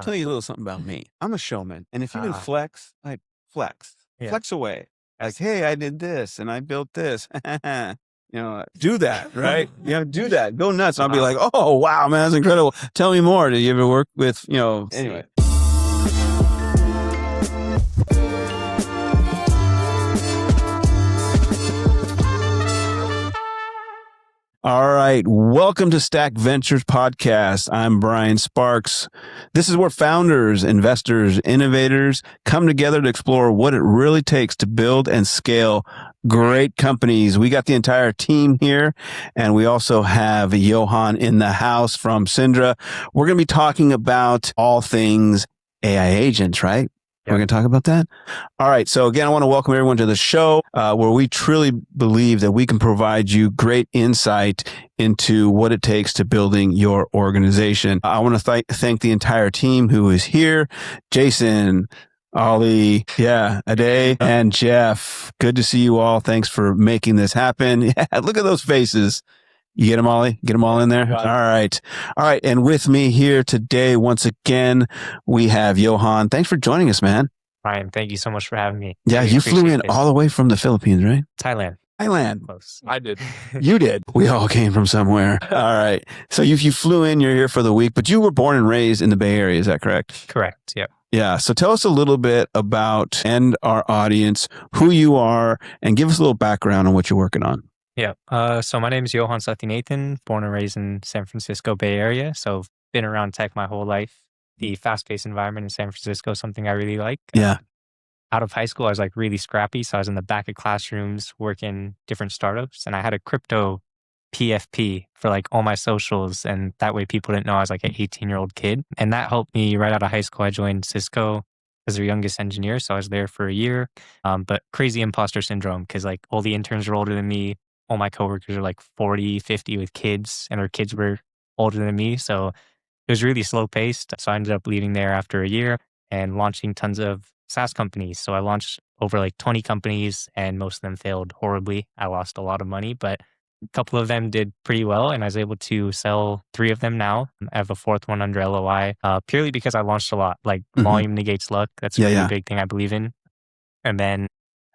tell you a little something about me. I'm a showman. And if you can flex, flex. Yeah. Flex away. Like, hey, I did this and I built this. Do that, right? Do that. Go nuts. And I'll be like, oh, wow, man, that's incredible. Tell me more. Did you ever work with, anyway. All right. Welcome to Stack Ventures Podcast. I'm Brian Sparks. This is where founders, investors, innovators come together to explore what it really takes to build and scale great companies. We got the entire team here, and we also have Johann in the house from Syndra. We're going to be talking about all things AI agents, right? We're going to talk about that. All right. So again, I want to welcome everyone to the show where we truly believe that we can provide you great insight into what it takes to building your organization. I want to thank the entire team who is here. Jason, Ollie, Ade, and Jeff. Good to see you all. Thanks for making this happen. Yeah, look at those faces. You get them, Ollie? Get them all in there? All right. All right. And with me here today, once again, we have Johann. Thanks for joining us, man. Ryan, thank you so much for having me. Yeah, you flew in all the way from the Philippines, right? Thailand. Close. I did. You did. We all came from somewhere. All right. So you flew in, you're here for the week, but you were born and raised in the Bay Area. Is that correct? Correct. Yeah. Yeah. So tell us a little bit about, and our audience, who you are, and give us a little background on what you're working on. Yeah. So my name is Johann Sathianathen, born and raised in San Francisco Bay Area. So been around tech my whole life. The fast-paced environment in San Francisco is something I really like. Yeah. Out of high school, I was like really scrappy. So I was in the back of classrooms working different startups, and I had a crypto PFP for like all my socials. And that way people didn't know I was like an 18-year-old kid. And that helped me right out of high school. I joined Cisco as their youngest engineer. So I was there for a year. But crazy imposter syndrome because like all the interns were older than me. All my coworkers are like 40, 50 with kids, and their kids were older than me. So it was really slow paced. So I ended up leaving there after a year and launching tons of SaaS companies. So I launched over like 20 companies, and most of them failed horribly. I lost a lot of money, but a couple of them did pretty well, and I was able to sell 3 of them now. I have a 4th one under LOI, purely because I launched a lot. Like volume negates luck. That's a really big thing I believe in. And then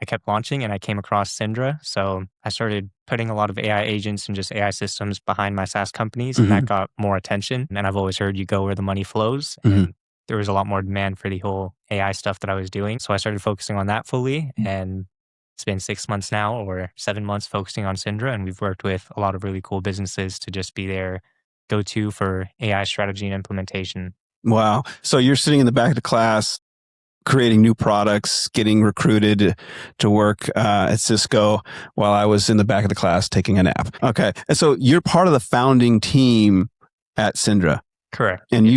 I kept launching, and I came across Syndra. So I started putting a lot of AI agents and just AI systems behind my SaaS companies, and that got more attention. And I've always heard you go where the money flows. And there was a lot more demand for the whole AI stuff that I was doing. So I started focusing on that fully. And it's been 6 months now, or 7 months focusing on Syndra. And we've worked with a lot of really cool businesses to just be their go-to for AI strategy and implementation. Wow. So you're sitting in the back of the class, creating new products, getting recruited to work at Cisco while I was in the back of the class taking a nap. Okay. And so you're part of the founding team at Syndra. Correct. And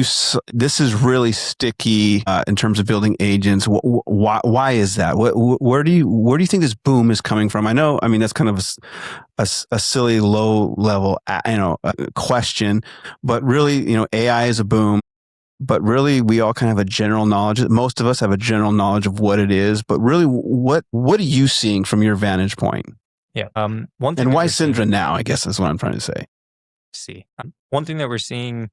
this is really sticky in terms of building agents. Why is that? Where do you think this boom is coming from? I mean, that's kind of a silly low level, question, but really, AI is a boom. But really, we all kind of have a general knowledge. Most of us have a general knowledge of what it is. But really, what are you seeing from your vantage point? Yeah. One thing. And why Syndra now? I guess is what I'm trying to say. One thing that we're seeing,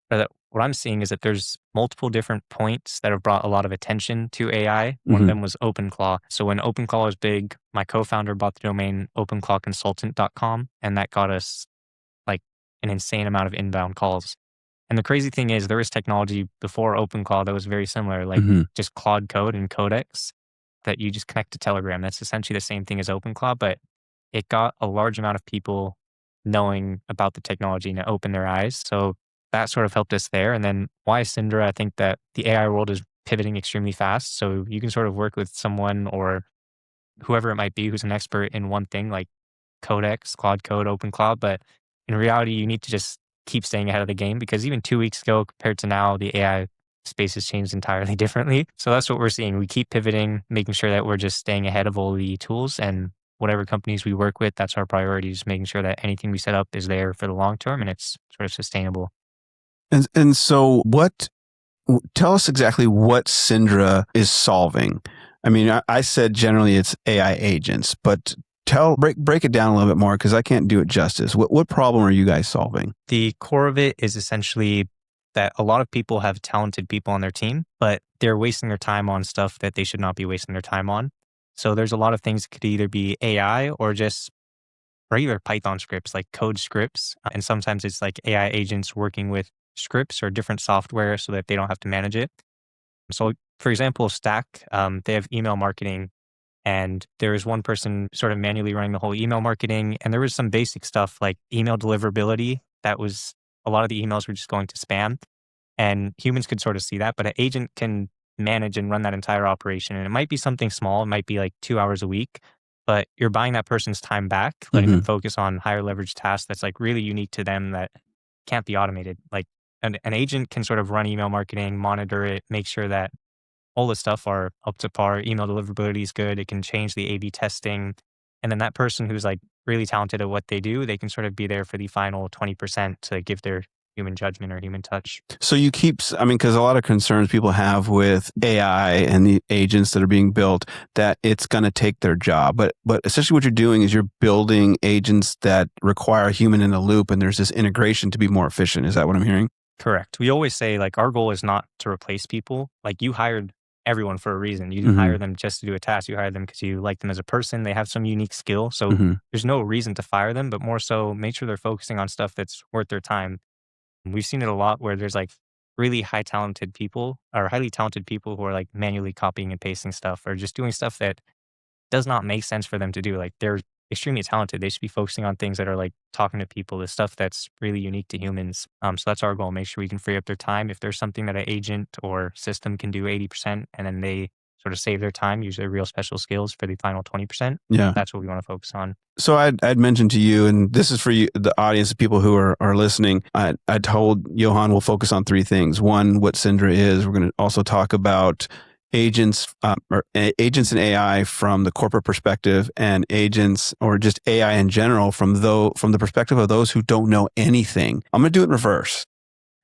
or that what I'm seeing, is that there's multiple different points that have brought a lot of attention to AI. One of them was OpenClaw. So when OpenClaw was big, my co-founder bought the domain openclawconsultant.com, and that got us like an insane amount of inbound calls. And the crazy thing is, there was technology before OpenClaw that was very similar, like just Claude Code and Codex that you just connect to Telegram. That's essentially the same thing as OpenClaw, but it got a large amount of people knowing about the technology and it opened their eyes. So that sort of helped us there. And then why Syndra? I think that the AI world is pivoting extremely fast. So you can sort of work with someone or whoever it might be who's an expert in one thing, like Codex, Claude Code, OpenClaw. But in reality, you need to just keep staying ahead of the game, because even 2 weeks ago compared to now, the AI space has changed entirely differently. So that's what we're seeing. We keep pivoting, making sure that we're just staying ahead of all the tools, and whatever companies we work with, that's our priority, is making sure that anything we set up is there for the long term and it's sort of sustainable. And so tell us exactly what Syndra is solving. I mean, I said generally it's AI agents, but break it down a little bit more, because I can't do it justice. What problem are you guys solving? The core of it is essentially that a lot of people have talented people on their team, but they're wasting their time on stuff that they should not be wasting their time on. So there's a lot of things that could either be AI or just regular Python scripts, like code scripts. And sometimes it's like AI agents working with scripts or different software so that they don't have to manage it. So, for example, Stack, they have email marketing, and there was one person sort of manually running the whole email marketing. And there was some basic stuff like email deliverability. That was a lot of the emails were just going to spam, and humans could sort of see that, but an agent can manage and run that entire operation. And it might be something small, it might be like 2 hours a week, but you're buying that person's time back, letting them focus on higher leverage tasks that's like really unique to them that can't be automated. Like an agent can sort of run email marketing, monitor it, make sure that all the stuff are up to par. Email deliverability is good. It can change the A/B testing, and then that person who's like really talented at what they do, they can sort of be there for the final 20% to give their human judgment or human touch. So you keep, I mean, because a lot of concerns people have with AI and the agents that are being built, that it's going to take their job. But essentially what you're doing is you're building agents that require a human in the loop, and there's this integration to be more efficient. Is that what I'm hearing? Correct. We always say like our goal is not to replace people. Like you hired everyone for a reason. You didn't hire them just to do a task. You hired them because you like them as a person. They have some unique skill. So there's no reason to fire them, but more so make sure they're focusing on stuff that's worth their time. We've seen it a lot where there's like really high talented people or highly talented people who are like manually copying and pasting stuff or just doing stuff that does not make sense for them to do. Like they're extremely talented. They should be focusing on things that are like talking to people, the stuff that's really unique to humans. So that's our goal. Make sure we can free up their time. If there's something that an agent or system can do 80% and then they sort of save their time, use their real special skills for the final 20%. Yeah. That's what we want to focus on. So I'd mentioned to you, and this is for you, the audience, the people who are listening. I told Johann we'll focus on three things. One, what Syndra is. We're going to also talk about agents agents and AI from the corporate perspective, and agents or just AI in general from the perspective of those who don't know anything. I'm going to do it in reverse.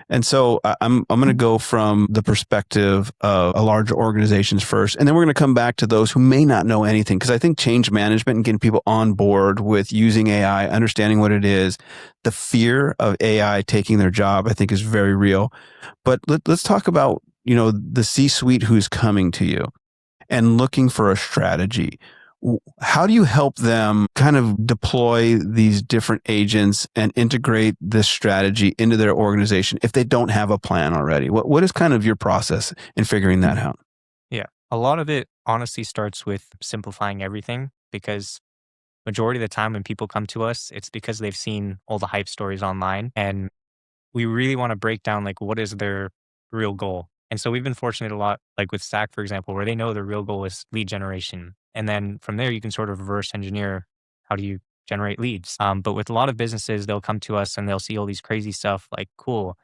And so I'm going to go from the perspective of larger organizations first, and then we're going to come back to those who may not know anything, because I think change management and getting people on board with using AI, understanding what it is, the fear of AI taking their job, I think is very real. But let's talk about, the C-suite who's coming to you and looking for a strategy. How do you help them kind of deploy these different agents and integrate this strategy into their organization if they don't have a plan already? What is kind of your process in figuring that out? Yeah. A lot of it honestly starts with simplifying everything, because majority of the time when people come to us, it's because they've seen all the hype stories online, and we really want to break down like what is their real goal. And so we've been fortunate a lot, like with Stack, for example, where they know their real goal is lead generation. And then from there, you can sort of reverse engineer how do you generate leads. But with a lot of businesses, they'll come to us and they'll see all these crazy stuff like, cool,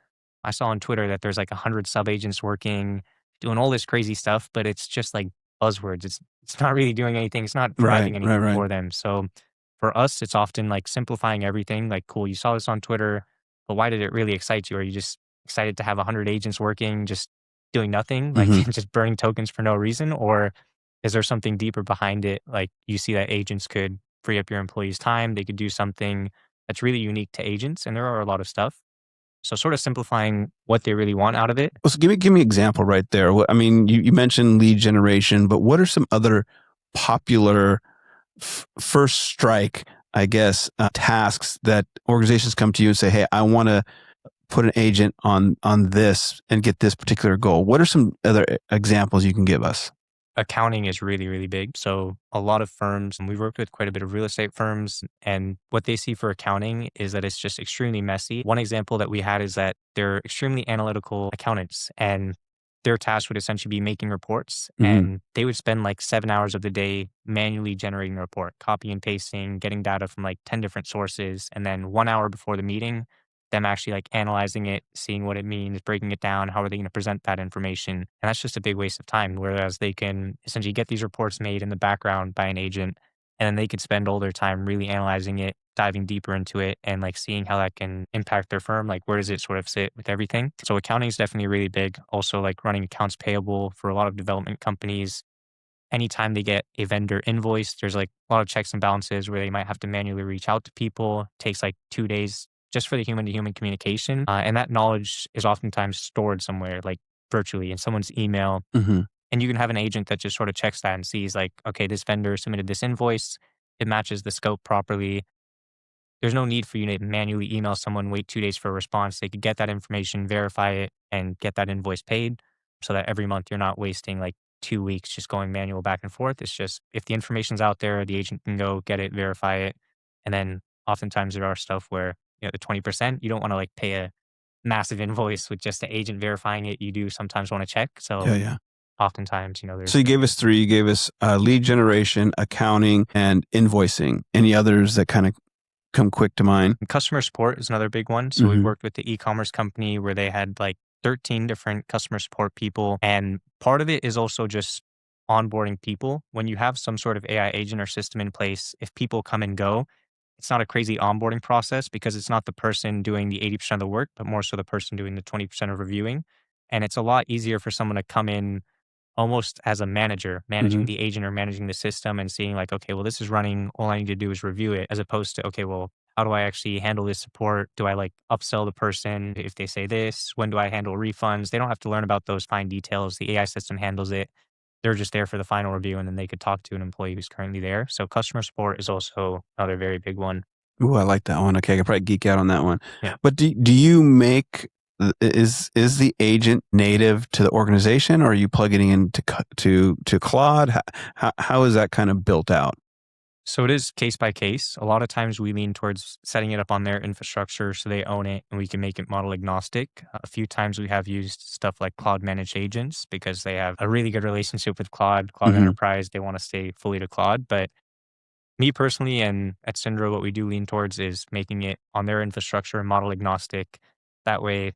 I saw on Twitter that there's like 100 sub agents working, doing all this crazy stuff, but it's just like buzzwords. It's not really doing anything. It's not driving anything for them. So for us, it's often like simplifying everything. Like, cool, you saw this on Twitter, but why did it really excite you? Are you just excited to have 100 agents working, just doing nothing, like just burning tokens for no reason? Or is there something deeper behind it? Like you see that agents could free up your employees' time. They could do something that's really unique to agents. And there are a lot of stuff. So sort of simplifying what they really want out of it. Well, so give me an example right there. I mean, you mentioned lead generation, but what are some other popular first strike, I guess, tasks that organizations come to you and say, hey, I want to put an agent on this and get this particular goal? What are some other examples you can give us? Accounting is really, really big. So a lot of firms, and we've worked with quite a bit of real estate firms, and what they see for accounting is that it's just extremely messy. One example that we had is that they're extremely analytical accountants, and their task would essentially be making reports, and they would spend like 7 hours of the day manually generating a report, copy and pasting, getting data from like 10 different sources. And then 1 hour before the meeting, them actually like analyzing it, seeing what it means, breaking it down, how are they going to present that information? And that's just a big waste of time. Whereas they can essentially get these reports made in the background by an agent, and then they could spend all their time really analyzing it, diving deeper into it, and like seeing how that can impact their firm. Like where does it sort of sit with everything? So accounting is definitely really big. Also like running accounts payable for a lot of development companies. Anytime they get a vendor invoice, there's like a lot of checks and balances where they might have to manually reach out to people. It takes like 2 days just for the human-to-human communication. And that knowledge is oftentimes stored somewhere, like virtually in someone's email. Mm-hmm. And you can have an agent that just sort of checks that and sees like, okay, this vendor submitted this invoice. It matches the scope properly. There's no need for you to manually email someone, wait 2 days for a response. They could get that information, verify it, and get that invoice paid so that every month you're not wasting like 2 weeks just going manual back and forth. It's just if the information's out there, the agent can go get it, verify it. And then oftentimes there are stuff where, the 20%, you don't want to like pay a massive invoice with just the agent verifying it. You do sometimes want to check. So Yeah. oftentimes, there's. So you gave us three. You gave us lead generation, accounting, and invoicing. Any others that kind of come quick to mind? Customer support is another big one. So we Mhm. worked with the e-commerce company where they had like 13 different customer support people. And part of it is also just onboarding people. When you have some sort of AI agent or system in place, if people come and go, it's not a crazy onboarding process because it's not the person doing the 80% of the work, but more so the person doing the 20% of reviewing. And it's a lot easier for someone to come in almost as a manager, managing Mhm. the agent or managing the system and seeing like, okay, well, this is running. All I need to do is review it, as opposed to, okay, well, how do I actually handle this support? Do I like upsell the person if they say this? When do I handle refunds? They don't have to learn about those fine details. The AI system handles it. They're just there for the final review, and then they could talk to an employee who's currently there. So customer support is also another very big one. Ooh, I like that one. Okay, I could probably geek out on that one. Yeah. But do you make is the agent native to the organization, or are you plugging it into to Claude? How is that kind of built out? So it is case by case. A lot of times we lean towards setting it up on their infrastructure so they own it and we can make it model agnostic. A few times we have used stuff like Claude managed agents because they have a really good relationship with Claude Mhm. Enterprise. They want to stay fully to Claude. But me personally and at Syndra, what we do lean towards is making it on their infrastructure and model agnostic. That way,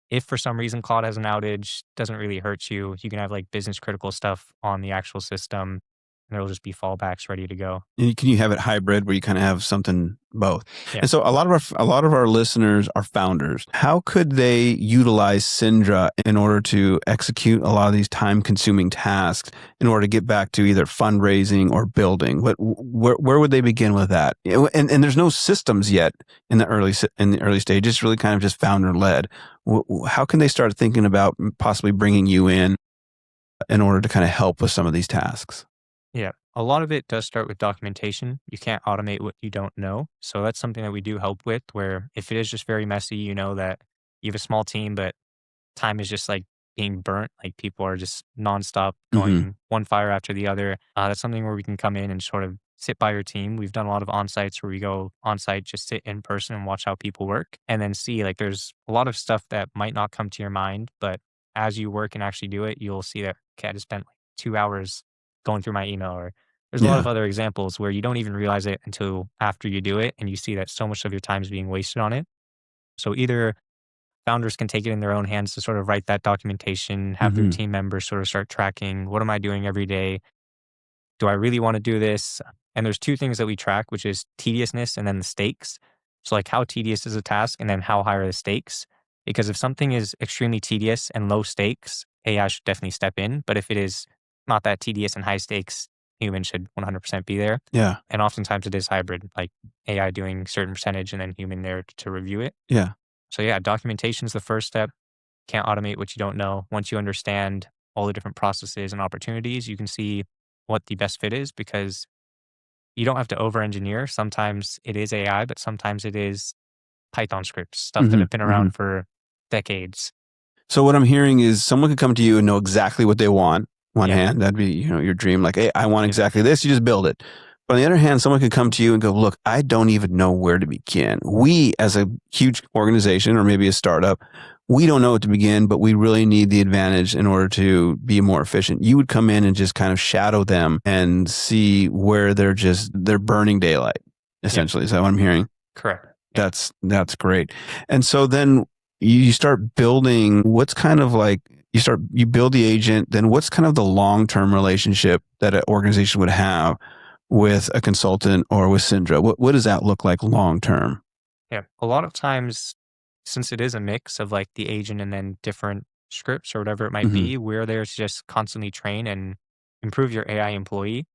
if for some reason Claude has an outage, doesn't really hurt you. You can have like business critical stuff on the actual system and there'll just be fallbacks ready to go. And can you have it hybrid where you kind of have something both? Yeah. And so a lot of our listeners are founders. How could they utilize Syndra in order to execute a lot of these time-consuming tasks in order to get back to either fundraising or building? Where would they begin with that? And there's no systems yet in the early stage. It's really kind of just founder led. How can they start thinking about possibly bringing you in order to kind of help with some of these tasks? Yeah. A lot of it does start with documentation. You can't automate what you don't know. So that's something that we do help with, where if it is just very messy, you know that you have a small team, but time is just like being burnt. Like people are just nonstop going one fire after the other. That's something where we can come in and sort of sit by your team. We've done a lot of on-sites where we go on-site, just sit in person and watch how people work and then see like there's a lot of stuff that might not come to your mind, but as you work and actually do it, you'll see that, okay, I just spent like 2 hours going through my email, or there's a lot of other examples where you don't even realize it until after you do it and you see that so much of your time is being wasted on it. So either founders can take it in their own hands to sort of write that documentation, have their team members sort of start tracking, what am I doing every day? Do I really want to do this? And there's two things that we track, which is tediousness and then the stakes. So like how tedious is a task and then how high are the stakes? Because if something is extremely tedious and low stakes, AI should definitely step in. But if it is not that tedious and high stakes, human should 100% be there. Yeah. And oftentimes it is hybrid, like AI doing certain percentage and then human there to review it. Yeah. So yeah, documentation is the first step. Can't automate what you don't know. Once you understand all the different processes and opportunities, you can see what the best fit is, because you don't have to over engineer. Sometimes it is AI, but sometimes it is Python scripts, stuff that have been around for decades. So what I'm hearing is someone could come to you and know exactly what they want. One hand, that'd be, your dream. Like, hey, I want exactly this. You just build it. But on the other hand, someone could come to you and go, look, I don't even know where to begin. We, as a huge organization or maybe a startup, we don't know what to begin, but we really need the advantage in order to be more efficient. You would come in and just kind of shadow them and see where they're burning daylight, essentially. Is that what I'm hearing? Correct. That's great. And so then you start building, what's kind of like, you build the agent, then what's kind of the long-term relationship that an organization would have with a consultant or with Syndra? What does that look like long-term? Yeah. A lot of times, since it is a mix of like the agent and then different scripts or whatever it might be, we're there to just constantly train and improve your AI employee.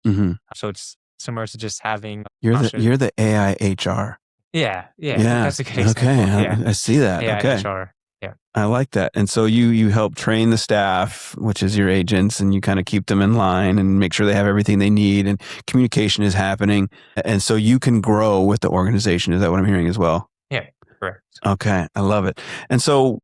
So it's similar to just having. You're the AI HR. Yeah. Yeah. That's a good example. Okay. Yeah. I see that. AI, Okay. HR. Yeah. I like that. And so you help train the staff, which is your agents, and you kind of keep them in line and make sure they have everything they need and communication is happening. And so you can grow with the organization. Is that what I'm hearing as well? Yeah. Correct. Okay. I love it. And so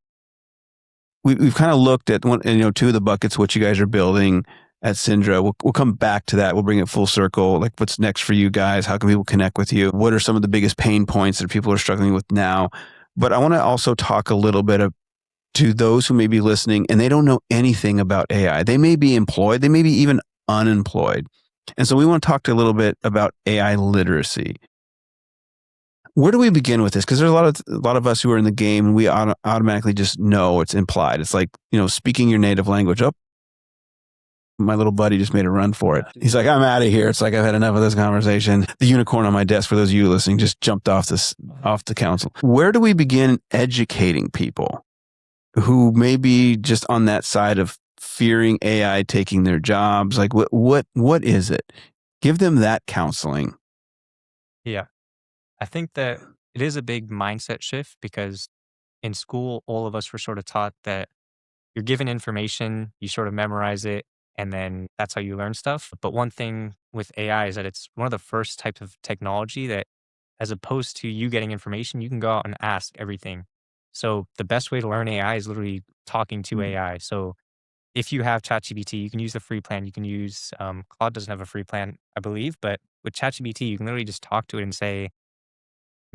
we've kind of looked at two of the buckets, what you guys are building at Syndra. We'll come back to that. We'll bring it full circle. Like, what's next for you guys? How can people connect with you? What are some of the biggest pain points that people are struggling with now? But I want to also talk a little bit to those who may be listening and they don't know anything about AI. They may be employed, they may be even unemployed. And so we want to talk to a little bit about AI literacy. Where do we begin with this? Because there's a lot of us who are in the game and we automatically just know it's implied. It's like, speaking your native language. Oh, my little buddy just made a run for it. He's like, I'm out of here. It's like, I've had enough of this conversation. The unicorn on my desk, for those of you listening, just jumped off the council. Where do we begin educating people who may be just on that side of fearing AI taking their jobs? Like, what is it? Give them that counseling. Yeah. I think that it is a big mindset shift because in school, all of us were sort of taught that you're given information, you sort of memorize it, and then that's how you learn stuff. But one thing with AI is that it's one of the first types of technology that, as opposed to you getting information, you can go out and ask everything. So the best way to learn AI is literally talking to AI. So if you have ChatGPT, you can use the free plan. You can use Claude doesn't have a free plan, I believe, but with ChatGPT, you can literally just talk to it and say,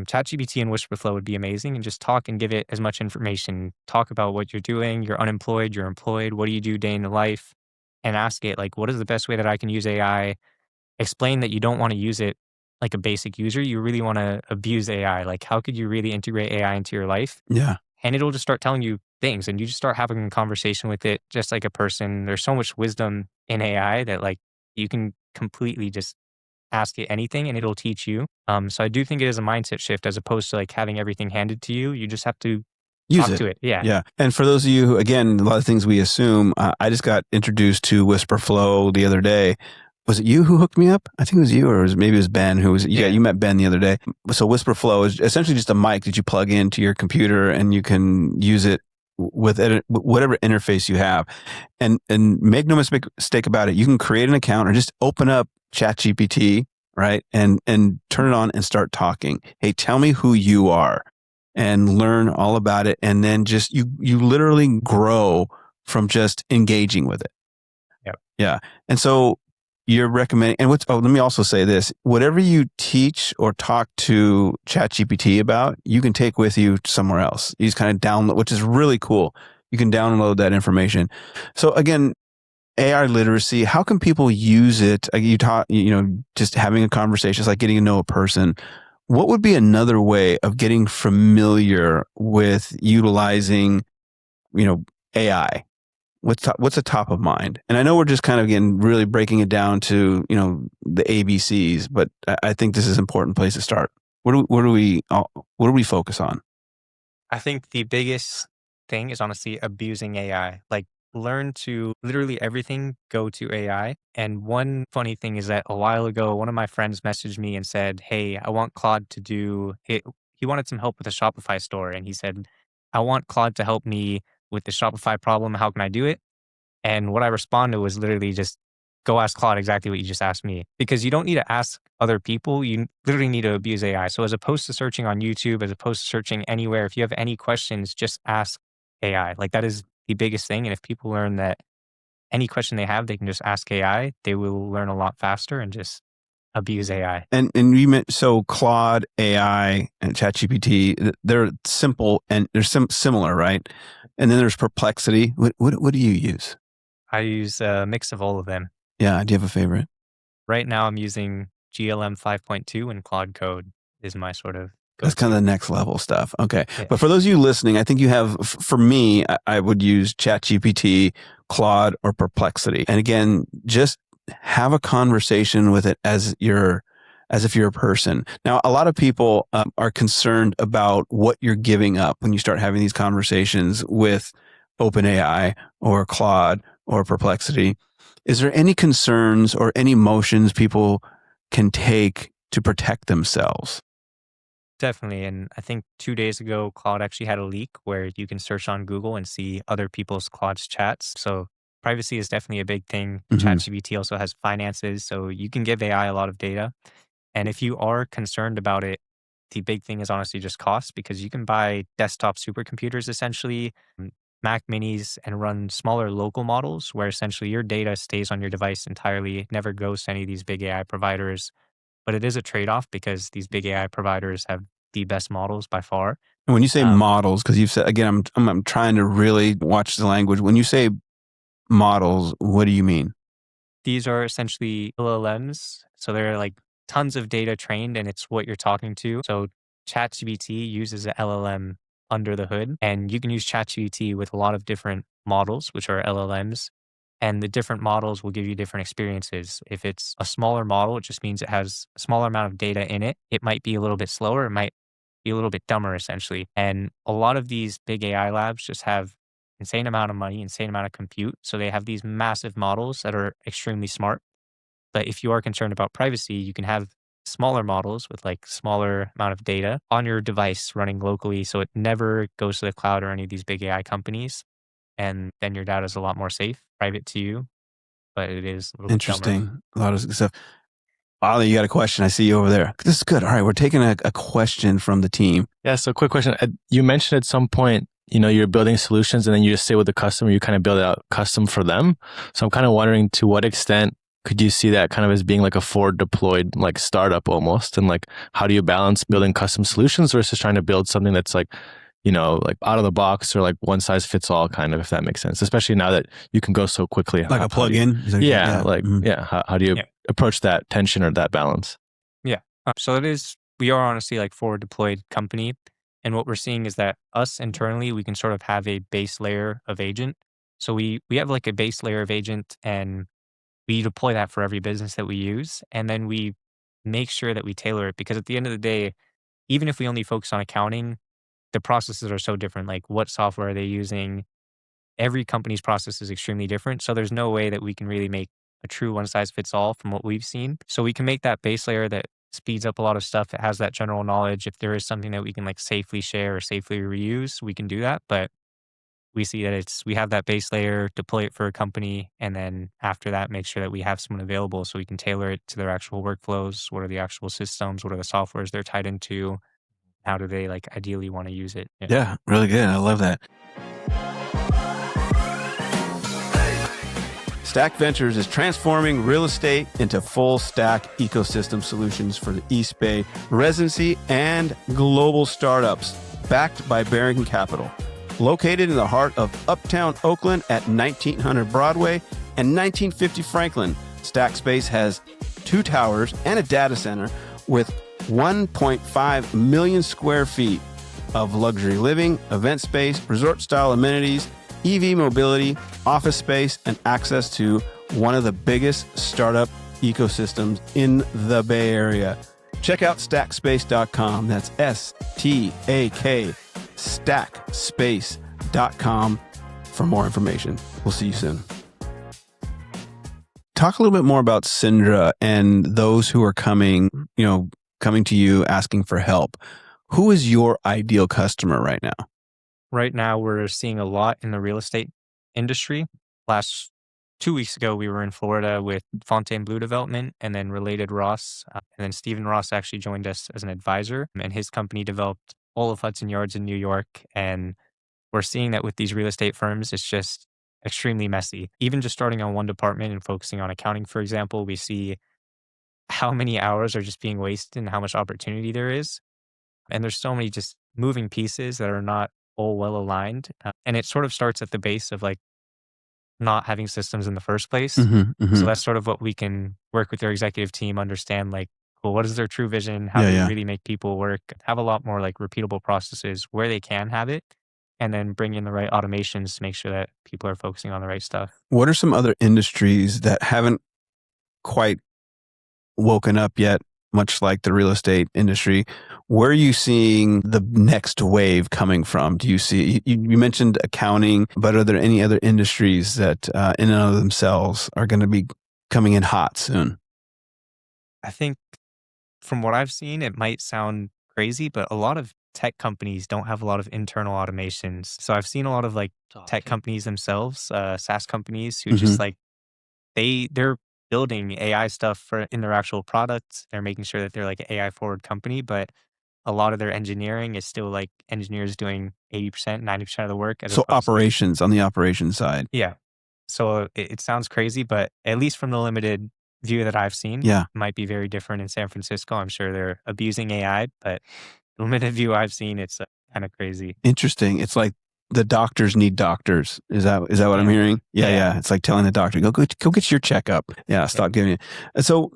ChatGPT and Whisperflow would be amazing, and just talk and give it as much information. Talk about what you're doing. You're unemployed, you're employed. What do you do day in the life? And ask it, like, what is the best way that I can use AI? Explain that you don't want to use it like a basic user. You really want to abuse AI. Like, how could you really integrate AI into your life? Yeah. And it'll just start telling you things, and you just start having a conversation with it just like a person. There's so much wisdom in AI that, like, you can completely just ask it anything and it'll teach you. So I do think it is a mindset shift as opposed to like having everything handed to you. You just have to Use talk it. to it. Yeah. Yeah. And for those of you who, again, a lot of things we assume, I just got introduced to Whisperflow the other day. Was it you who hooked me up? I think it was you, or maybe it was Ben who was, you met Ben the other day. So Whisperflow is essentially just a mic that you plug into your computer and you can use it with whatever interface you have. And make no mistake about it. You can create an account or just open up ChatGPT, right? And turn it on and start talking. Hey, tell me who you are, and learn all about it. And then just, you literally grow from just engaging with it. Yep. Yeah. And so you're recommending, and let me also say this, whatever you teach or talk to ChatGPT about, you can take with you somewhere else. You just kind of download, which is really cool. You can download that information. So again, AI literacy, how can people use it? You taught, just having a conversation, it's like getting to know a person. What would be another way of getting familiar with utilizing, AI? What's a top of mind? And I know we're just kind of again really breaking it down to the ABCs, but I think this is an important place to start. What do we focus on? I think the biggest thing is honestly abusing AI. Like, learn to literally everything go to AI. And one funny thing is that a while ago, one of my friends messaged me and said, "Hey, I want Claude to do it." He wanted some help with a Shopify store. And he said, "I want Claude to help me with the Shopify problem. How can I do it?" And what I responded was literally just go ask Claude exactly what you just asked me, because you don't need to ask other people. You literally need to abuse AI. So as opposed to searching on YouTube, as opposed to searching anywhere, if you have any questions, just ask AI. Like, that is the biggest thing. And if people learn that any question they have, they can just ask AI, they will learn a lot faster and just abuse AI. And you meant, so Claude, AI, and ChatGPT, they're simple and they're similar, right? And then there's Perplexity. What do you use? I use a mix of all of them. Yeah. Do you have a favorite? Right now I'm using GLM 5.2 and Claude Code is my sort of go-to. That's kind of the next level stuff. Okay. Yeah. But for those of you listening, I think you have, for me, I would use ChatGPT, Claude, or Perplexity. And again, just have a conversation with it as if you're a person. Now, a lot of people are concerned about what you're giving up when you start having these conversations with OpenAI or Claude or Perplexity. Is there any concerns or any motions people can take to protect themselves? Definitely. And I think 2 days ago, Claude actually had a leak where you can search on Google and see other people's Claude's chats. So privacy is definitely a big thing. Mhm. ChatGPT also has finances. So you can give AI a lot of data. And if you are concerned about it, the big thing is honestly just cost because you can buy desktop supercomputers essentially, Mac minis, and run smaller local models where essentially your data stays on your device entirely. It never goes to any of these big AI providers. But it is a trade off because these big AI providers have the best models by far. And when you say Um, models, because you've said again, I'm trying to really watch the language. When you say models, what do you mean? These are essentially LLMs. So they're like tons of data trained and it's what you're talking to. So ChatGPT uses an LLM under the hood, and you can use ChatGPT with a lot of different models, which are LLMs. And the different models will give you different experiences. If it's a smaller model, it just means it has a smaller amount of data in it. It might be a little bit slower. It might be a little bit dumber, essentially. And a lot of these big AI labs just have insane amount of money, insane amount of compute. So they have these massive models that are extremely smart. But if you are concerned about privacy, you can have smaller models with like smaller amount of data on your device running locally. So it never goes to the cloud or any of these big AI companies. And then your data is a lot more safe, private to you, but it is a little bit dumber. Interesting. A lot of stuff. Ollie, you got a question? I see you over there. This is good. All right, we're taking a question from the team. Yeah. So quick question. You mentioned at some point, you're building solutions and then you just sit with the customer, you kind of build it out custom for them. So I'm kind of wondering, to what extent could you see that kind of as being like a forward deployed like startup almost? And like, how do you balance building custom solutions versus trying to build something that's like, like out of the box or like one size fits all kind of, if that makes sense, especially now that you can go so quickly. Like a plug-in? Yeah. How do you Yeah. approach that tension or that balance? Yeah. So we are honestly like forward deployed company. And what we're seeing is that us internally, we can sort of have a base layer of agent. So we have like a base layer of agent and we deploy that for every business that we use. And then we make sure that we tailor it because at the end of the day, even if we only focus on accounting, the processes are so different. Like what software are they using? Every company's process is extremely different. So there's no way that we can really make a true one size fits all from what we've seen. So we can make that base layer that speeds up a lot of stuff. It has that general knowledge. If there is something that we can like safely share or safely reuse, we can do that. But we see that we have that base layer, deploy it for a company, and then after that, make sure that we have someone available so we can tailor it to their actual workflows. What are the actual systems? What are the softwares they're tied into? How do they like ideally want to use it? Yeah, really good. I love that. Stack Ventures is transforming real estate into full stack ecosystem solutions for the East Bay residency and global startups, backed by Barrington Capital. Located in the heart of uptown Oakland at 1900 Broadway and 1950 Franklin, Stack Space has 2 towers and a data center with 1.5 million square feet of luxury living, event space, resort-style amenities, EV mobility, office space, and access to one of the biggest startup ecosystems in the Bay Area. Check out stackspace.com. That's STAK, stackspace.com for more information. We'll see you soon. Talk a little bit more about Syndra and those who are coming to you asking for help. Who is your ideal customer right now? Right now, we're seeing a lot in the real estate industry. Last 2 weeks ago, we were in Florida with Fontainebleau Development and then Related Ross. And then Stephen Ross actually joined us as an advisor, and his company developed all of Hudson Yards in New York. And we're seeing that with these real estate firms, it's just extremely messy. Even just starting on one department and focusing on accounting, for example, we see how many hours are just being wasted and how much opportunity there is. And there's so many just moving pieces that are not all well aligned. And it sort of starts at the base of like not having systems in the first place. So that's sort of what we can work with their executive team, understand like, well, what is their true vision? How do they really make people work? Have a lot more like repeatable processes where they can have it, and then bring in the right automations to make sure that people are focusing on the right stuff. What are some other industries that haven't quite woken up yet, much like the real estate industry? Where are you seeing the next wave coming from? Do you see, you mentioned accounting, but are there any other industries that in and of themselves are going to be coming in hot soon? I think from what I've seen, it might sound crazy, but a lot of tech companies don't have a lot of internal automations. So I've seen a lot of like tech companies themselves, SaaS companies who just like they're building AI stuff for in their actual products. They're making sure that they're like an AI forward company, but a lot of their engineering is still like engineers doing 80%, 90% of the work as So opposed to operations on the operations side. yeah. So it sounds crazy, but at least from the limited view that I've seen, Yeah. it might be very different in San Francisco. I'm sure they're abusing AI, but the limited view I've seen, it's kind of crazy. Interesting. It's like the doctors need doctors. Is that what I'm Yeah. hearing? Yeah, Yeah. yeah. It's like telling the doctor, go get your checkup. Yeah, stop giving it. And so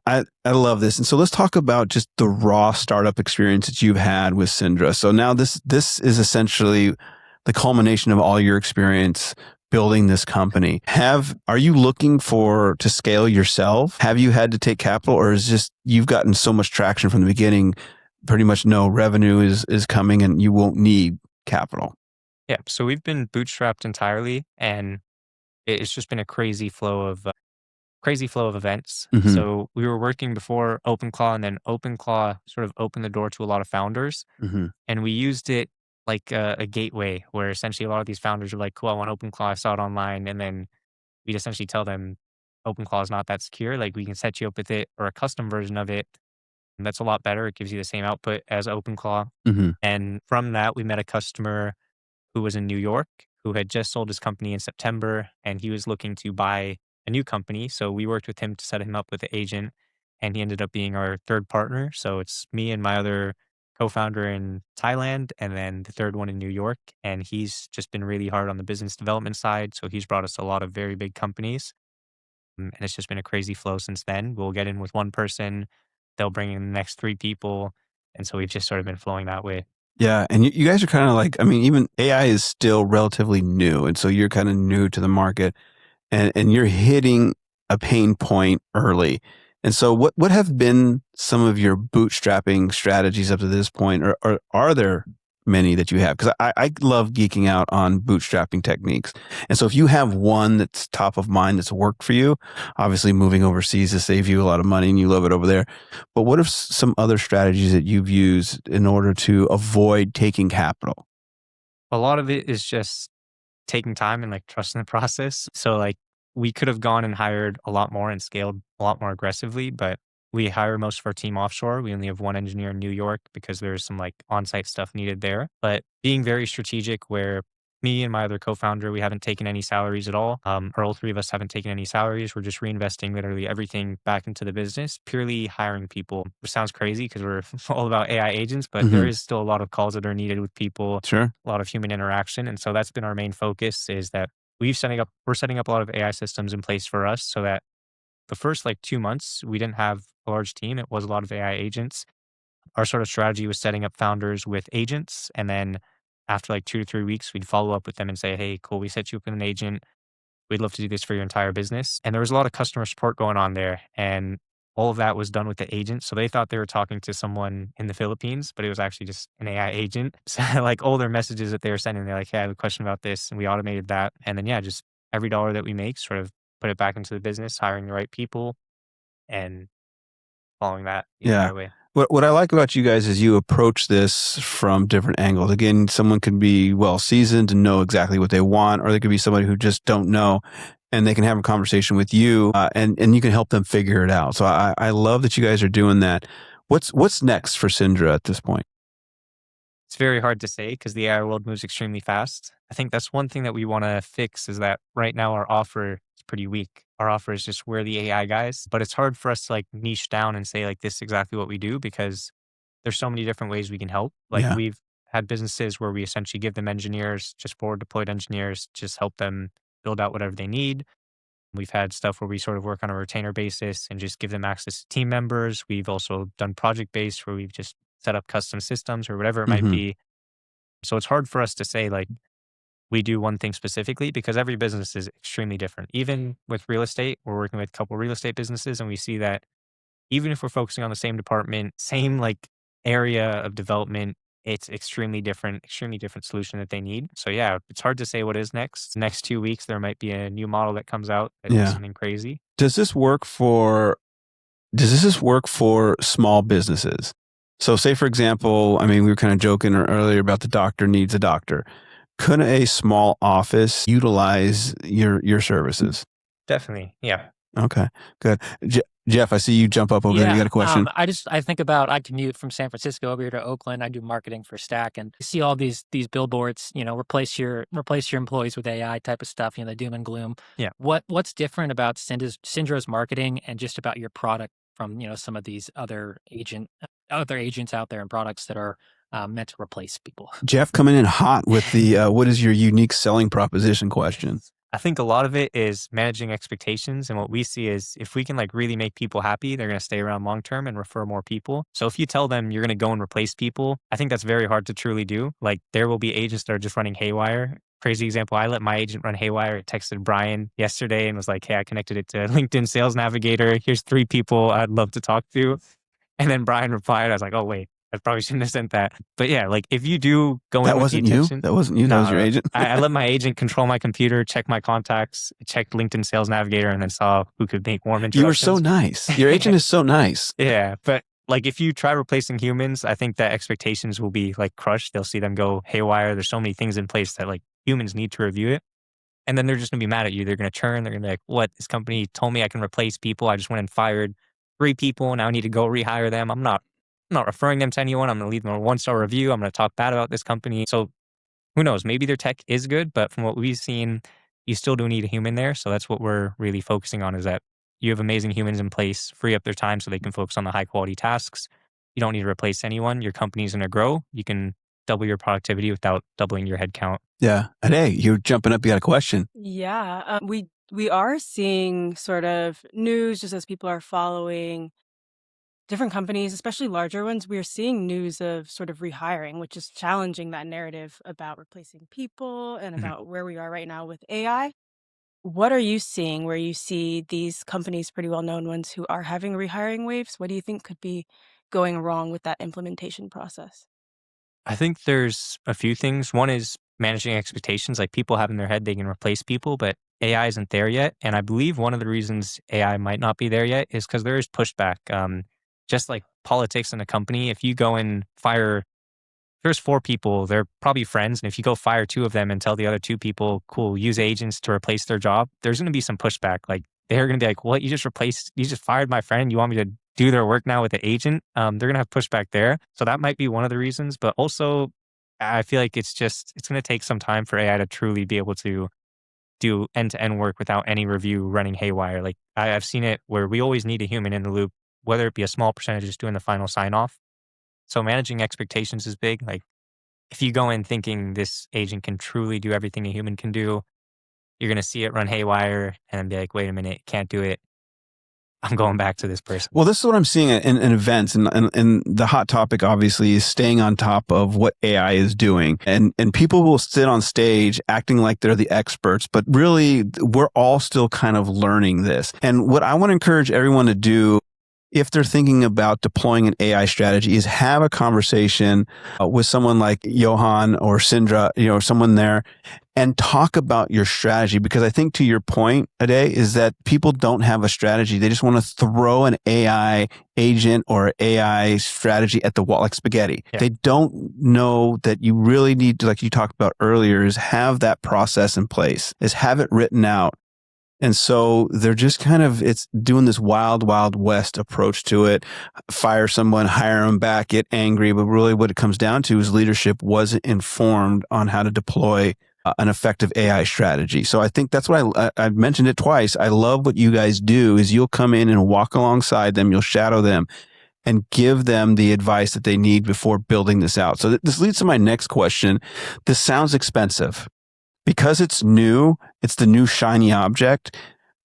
I love this. And so let's talk about just the raw startup experience that you've had with Syndra. So now this is essentially the culmination of all your experience building this company. Are you looking to scale yourself? Have you had to take capital, or is just you've gotten so much traction from the beginning, pretty much no revenue is coming and you won't need capital? Yeah. So we've been bootstrapped entirely, and it's just been a crazy flow of events. Mhm. So we were working before OpenClaw, and then OpenClaw sort of opened the door to a lot of founders, Mhm. and we used it like a gateway where essentially a lot of these founders are like, "Cool, I want OpenClaw. I saw it online," and then we'd essentially tell them OpenClaw is not that secure. Like we can set you up with it or a custom version of it. And that's a lot better. It gives you the same output as OpenClaw. Mhm. And from that, we met a customer who was in New York who had just sold his company in September, and he was looking to buy a new company. So we worked with him to set him up with the agent, and he ended up being our third partner. So it's me and my other co-founder in Thailand, and then the third one in New York. And he's just been really hard on the business development side. So he's brought us a lot of very big companies. And it's just been a crazy flow since then. We'll get in with one person, they'll bring in the next three people. And so we've just sort of been flowing that way. Yeah, and you guys are kind of like, I mean, even AI is still relatively new, and so you're kind of new to the market, and you're hitting a pain point early. And so what have been some of your bootstrapping strategies up to this point, or are there many that you have? Because I love geeking out on bootstrapping techniques. And so if you have one that's top of mind that's worked for you, obviously moving overseas to save you a lot of money and you love it over there. But what are some other strategies that you've used in order to avoid taking capital? A lot of it is just taking time and like trusting the process. So like we could have gone and hired a lot more and scaled a lot more aggressively, but we hire most of our team offshore. We only have one engineer in New York because there's some like on-site stuff needed there. But being very strategic where me and my other co-founder, we haven't taken any salaries at all. Or all three of us haven't taken any salaries. We're just reinvesting literally everything back into the business, purely hiring people, which sounds crazy because we're all about AI agents, but there is still a lot of calls that are needed with people, Sure. a lot of human interaction. And so that's been our main focus is that we're setting up a lot of AI systems in place for us so that the first like 2 months, we didn't have a large team. It was a lot of AI agents. Our sort of strategy was setting up founders with agents. And then after like 2 to 3 weeks, we'd follow up with them and say, "Hey, cool, we set you up with an agent. We'd love to do this for your entire business." And there was a lot of customer support going on there. And all of that was done with the agent. So they thought they were talking to someone in the Philippines, but it was actually just an AI agent. So like all their messages that they were sending, they're like, "Hey, I have a question about this." And we automated that. And then, yeah, just every dollar that we make, sort of put it back into the business, hiring the right people and following that the Yeah. entire way. What I like about you guys is you approach this from different angles. Again, someone can be well seasoned and know exactly what they want, or they could be somebody who just don't know, and they can have a conversation with you, and you can help them figure it out. So I love that you guys are doing that. What's next for Syndra at this point? It's very hard to say because the AI world moves extremely fast. I think that's one thing that we want to fix is that right now our offer is pretty weak. Our offer is just we're the AI guys, but it's hard for us to like niche down and say like this is exactly what we do because there's so many different ways we can help. Like Yeah. we've had businesses where we essentially give them engineers, just forward deployed engineers, just help them build out whatever they need. We've had stuff where we sort of work on a retainer basis and just give them access to team members. We've also done project based where we've just set up custom systems or whatever it might Mhm. be. So it's hard for us to say like we do one thing specifically because every business is extremely different. Even with real estate, we're working with a couple real estate businesses and we see that even if we're focusing on the same department, same like area of development, it's extremely different solution that they need. So yeah, it's hard to say what is next. Next 2 weeks, there might be a new model that comes out that does Yeah. something crazy. Does this work for small businesses? So say, for example, I mean, we were kind of joking earlier about the doctor needs a doctor. Could a small office utilize your services? Definitely. Yeah. Okay, good. Jeff, I see you jump up over there. You got a question? I think about, I commute from San Francisco over here to Oakland. I do marketing for Stack, and you see all these billboards, replace your employees with AI type of stuff, the doom and gloom. Yeah. What's different about Syndra's marketing and just about your product from, some of these other agents out there and products that are meant to replace people? Jeff coming in hot with the what is your unique selling proposition question? I think a lot of it is managing expectations. And what we see is if we can like really make people happy, they're going to stay around long term and refer more people. So if you tell them you're going to go and replace people, I think that's very hard to truly do. Like there will be agents that are just running haywire. Crazy example, I let my agent run haywire. I texted Brian yesterday and was like, hey, I connected it to LinkedIn Sales Navigator. Here's 3 people I'd love to talk to. And then Brian replied, I was like, oh, wait. I probably shouldn't have sent that. But yeah, like if you do go in That with wasn't the you? intention, That wasn't you? That was your agent? I let my agent control my computer, check my contacts, checked LinkedIn Sales Navigator, and then saw who could make warm introductions. You were so nice. Your agent is so nice. Yeah. But like if you try replacing humans, I think that expectations will be like crushed. They'll see them go haywire. There's so many things in place that like humans need to review it. And then they're just going to be mad at you. They're going to churn. They're going to be like, what? This company told me I can replace people. I just went and fired 3 people. Now I need to go rehire them. I'm not referring them to anyone. I'm going to leave them a 1-star review. I'm going to talk bad about this company. So who knows? Maybe their tech is good, but from what we've seen, you still do need a human there. So that's what we're really focusing on, is that you have amazing humans in place, free up their time so they can focus on the high quality tasks. You don't need to replace anyone. Your company's going to grow. You can double your productivity without doubling your headcount. Yeah. And hey, you're jumping up. You got a question. Yeah. We are seeing sort of news just as people are following different companies, especially larger ones. We are seeing news of sort of rehiring, which is challenging that narrative about replacing people and about where we are right now with AI. What are you seeing where you see these companies, pretty well-known ones, who are having rehiring waves? What do you think could be going wrong with that implementation process? I think there's a few things. One is managing expectations. Like people have in their head they can replace people, but AI isn't there yet. And I believe one of the reasons AI might not be there yet is because there is pushback. Just like politics in a company, if you go and fire, there's 4 people, they're probably friends. And if you go fire 2 of them and tell the other 2 people, cool, use agents to replace their job, there's going to be some pushback. Like they're going to be like, what? You just fired my friend. You want me to do their work now with the agent? They're going to have pushback there. So that might be one of the reasons. But also, I feel like it's going to take some time for AI to truly be able to do end-to-end work without any review running haywire. Like I've seen it where we always need a human in the loop, whether it be a small percentage just doing the final sign-off. So managing expectations is big. Like if you go in thinking this agent can truly do everything a human can do, you're going to see it run haywire and be like, wait a minute, can't do it. I'm going back to this person. Well, this is what I'm seeing in events. And the hot topic, obviously, is staying on top of what AI is doing. And people will sit on stage acting like they're the experts, but really, we're all still kind of learning this. And what I want to encourage everyone to do, if they're thinking about deploying an AI strategy, is have a conversation with someone like Johann or Syndra, someone there, and talk about your strategy. Because I think to your point, Ade, is that people don't have a strategy. They just want to throw an AI agent or AI strategy at the wall like spaghetti. Yeah. They don't know that you really need to, like you talked about earlier, is have that process in place, is have it written out. And so they're just it's doing this wild, wild west approach to it. Fire someone, hire them back, get angry. But really what it comes down to is leadership wasn't informed on how to deploy an effective AI strategy. So I think that's what I've mentioned it twice. I love what you guys do is you'll come in and walk alongside them. You'll shadow them and give them the advice that they need before building this out. So this leads to my next question. This sounds expensive. Because it's new, it's the new shiny object,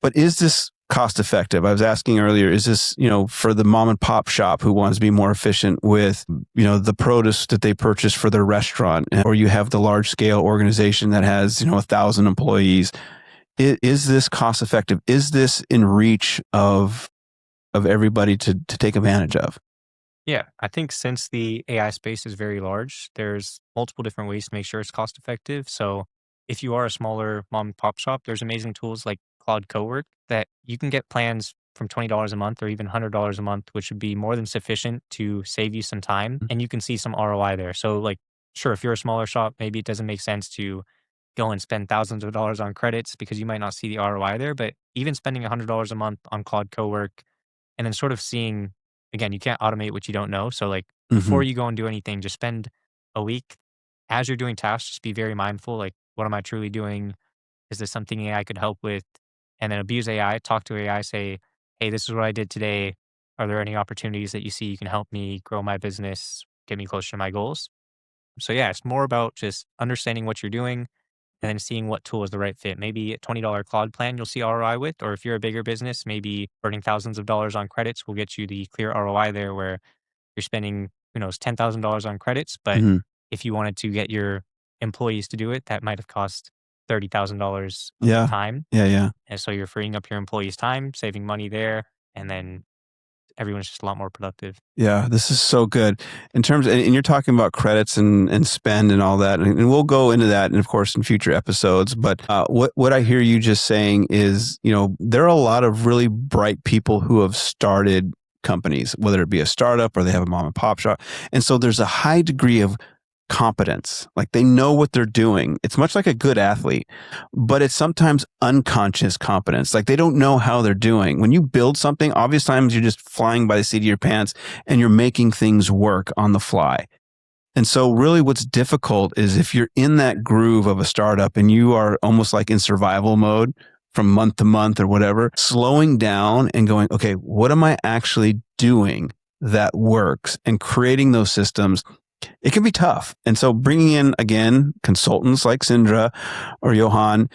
but is this cost effective? I was asking earlier, is this, for the mom and pop shop who wants to be more efficient with, the produce that they purchase for their restaurant, or you have the large scale organization that has, 1,000 employees. Is this cost effective? Is this in reach of everybody to take advantage of? Yeah, I think since the AI space is very large, there's multiple different ways to make sure it's cost effective. So if you are a smaller mom and pop shop, there's amazing tools like Claude Cowork that you can get plans from $20 a month or even $100 a month, which would be more than sufficient to save you some time, and you can see some ROI there. So like, sure, if you're a smaller shop, maybe it doesn't make sense to go and spend thousands of dollars on credits because you might not see the ROI there. But even spending $100 a month on Claude Cowork and then sort of seeing, again, you can't automate what you don't know. So like before you go and do anything, just spend a week as you're doing tasks, just be very mindful. Like, what am I truly doing? Is this something AI could help with? And then abuse AI, talk to AI, say, hey, this is what I did today. Are there any opportunities that you see you can help me grow my business, get me closer to my goals? So yeah, it's more about just understanding what you're doing and then seeing what tool is the right fit. Maybe a $20 Claude plan you'll see ROI with, or if you're a bigger business, maybe burning thousands of dollars on credits will get you the clear ROI there where you're spending, who knows, $10,000 on credits. But if you wanted to get your employees to do it, that might have cost $30,000 of Yeah. time. Yeah. And so you're freeing up your employees' time, saving money there, and then everyone's just a lot more productive. Yeah, this is so good. In terms, and you're talking about credits and spend and all that, and we'll go into that, and of course, in future episodes. But what I hear you just saying is, there are a lot of really bright people who have started companies, whether it be a startup or they have a mom and pop shop, and so there's a high degree of competence. Like they know what they're doing. It's much like a good athlete, but it's sometimes unconscious competence. Like they don't know how they're doing. When you build something, obvious times you're just flying by the seat of your pants and you're making things work on the fly. And so really what's difficult is if you're in that groove of a startup and you are almost like in survival mode from month to month or whatever, slowing down and going, okay, what am I actually doing that works, and creating those systems, it can be tough. And so bringing in, again, consultants like Sindra or Johann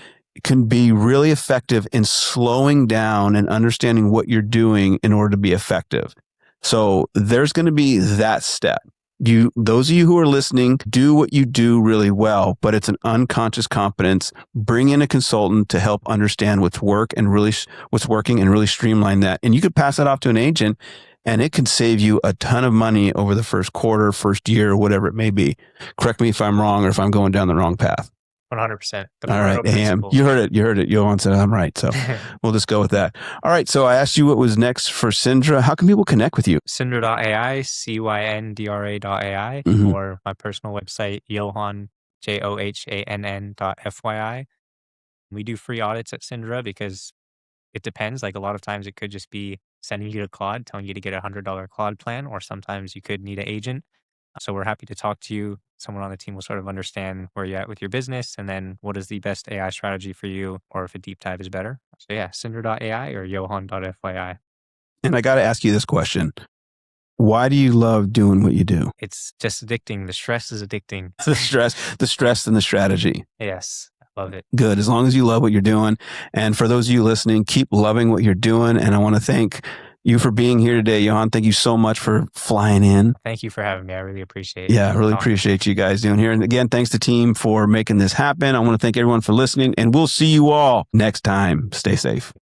can be really effective in slowing down and understanding what you're doing in order to be effective. So there's going to be that step. Those of you who are listening, do what you do really well, but it's an unconscious competence. Bring in a consultant to help understand what's working and really streamline that. And you could pass that off to an agent, and it can save you a ton of money over the first quarter, first year, whatever it may be. Correct me if I'm wrong or if I'm going down the wrong path. 100%. All right, AM. You heard it. Johann said I'm right. So we'll just go with that. All right. So I asked you what was next for Sindra. How can people connect with you? Syndra.ai, CYNDRA.ai, or my personal website, Johann, JOHANN.FYI. We do free audits at Sindra because it depends. Like a lot of times it could just be sending you to Claude, telling you to get a $100 Claude plan, or sometimes you could need an agent. So we're happy to talk to you. Someone on the team will sort of understand where you're at with your business and then what is the best AI strategy for you, or if a deep dive is better. So yeah, Syndra.ai or Johann.FYI. And I got to ask you this question. Why do you love doing what you do? It's just addicting. The stress is addicting. The stress and the strategy. Yes. Love it. Good. As long as you love what you're doing. And for those of you listening, keep loving what you're doing. And I want to thank you for being here today, Johann. Thank you so much for flying in. Thank you for having me. I really appreciate it. Yeah, I really appreciate you guys doing here. And again, thanks to team for making this happen. I want to thank everyone for listening, and we'll see you all next time. Stay safe.